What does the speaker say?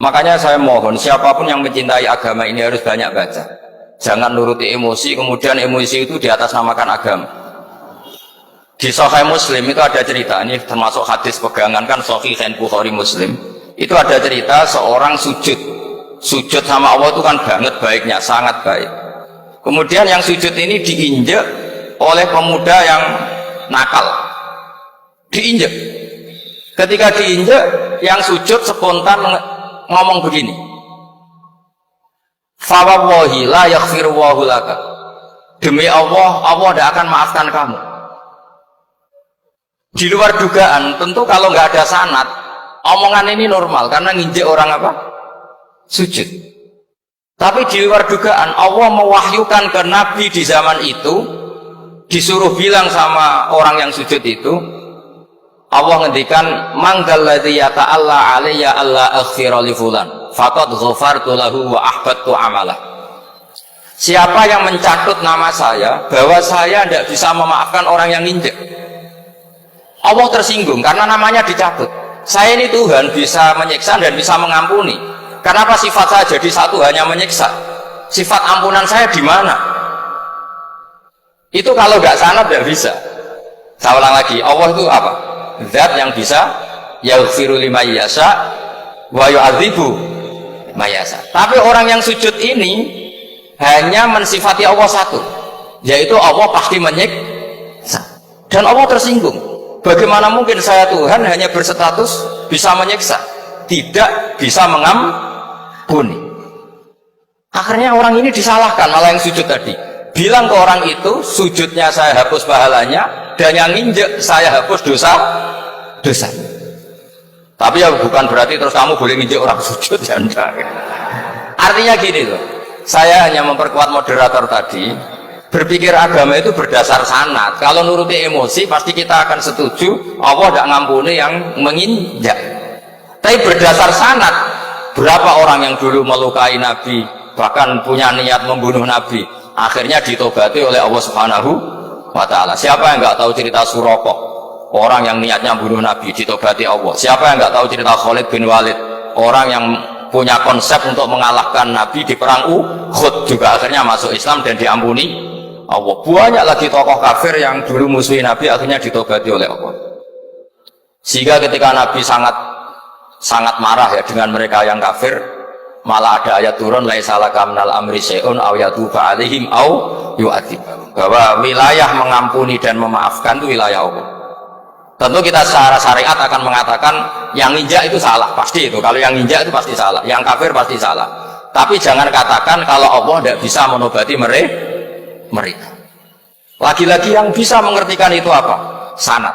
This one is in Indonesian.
Makanya saya mohon siapapun yang mencintai agama ini harus banyak baca. Jangan nuruti emosi, kemudian emosi itu di atas namakan agama. Di Sahih Muslim itu ada cerita, ini termasuk hadis pegangan kan Sahih Bukhari Muslim. Itu ada cerita seorang sujud sama Allah itu kan banget baiknya, sangat baik. Kemudian yang sujud ini diinjek oleh pemuda yang nakal, diinjek. Ketika diinjek, yang sujud spontan ngomong begini, fawallahi la yaghfirullahu laka, demi Allah, Allah tidak akan maafkan kamu. Di luar dugaan, tentu kalau nggak ada sanad, omongan ini normal karena nginjek orang apa? Sujud. Tapi di luar dugaan, Allah mewahyukan ke Nabi di zaman itu, disuruh bilang sama orang yang sujud itu, Allah ngendikan, manggalladzi yata'alla alayya alla aghfira li fulan faqad ghafartu lahu wa ahbattu amalah. Siapa yang mencatut nama saya bahwa saya tidak bisa memaafkan orang yang nginjek, Allah tersinggung karena namanya dicatut. Saya ini Tuhan bisa menyiksa dan bisa mengampuni. Kenapa sifat saya jadi satu hanya menyiksa? Sifat ampunan saya di mana? Itu kalau nggak sanad tidak bisa. Saya ulang lagi, Allah itu apa? Zat yang bisa yaghfiru liman yasha wa yu'adzibu man yasha. Tapi orang yang sujud ini hanya mensifati Allah satu, yaitu Allah pasti menyiksa. Dan Allah tersinggung. Bagaimana mungkin saya Tuhan hanya berstatus bisa menyiksa, tidak bisa mengampuni? Akhirnya orang ini disalahkan, malah yang sujud tadi bilang ke orang itu, sujudnya saya hapus pahalanya, dan yang nginjek saya hapus dosa. Tapi ya bukan berarti terus kamu boleh nginjek orang sujud, ya enggak. Artinya gini loh, saya hanya memperkuat moderator tadi, berpikir agama itu berdasar sanad. Kalau nuruti emosi pasti kita akan setuju Allah tidak ngampuni yang menginjak. Tapi berdasar sanad, berapa orang yang dulu melukai Nabi, bahkan punya niat membunuh Nabi, akhirnya ditobati oleh Allah Subhanahu wa ta'ala. Siapa yang nggak tahu cerita Suraqah, orang yang niatnya bunuh Nabi, ditobati Allah. Siapa yang nggak tahu cerita Khalid bin Walid, orang yang punya konsep untuk mengalahkan Nabi di perang Uhud, juga akhirnya masuk Islam dan diampuni Allah. Banyak lagi tokoh kafir yang dulu musuhi Nabi, akhirnya ditobati oleh Allah. Sehingga ketika Nabi sangat marah ya dengan mereka yang kafir, malah ada ayat turun, laisa laka minal amri syai'un aw yatuba 'alaihim aw yu'adzibahum, bahwa wilayah mengampuni dan memaafkan itu wilayah Allah. Tentu kita secara syariat akan mengatakan yang injak itu salah, pasti itu. Kalau yang injak itu pasti salah, yang kafir pasti salah. Tapi jangan katakan kalau Allah tidak bisa menobati mereka. Lagi-lagi yang bisa mengertikan itu apa? Sanad.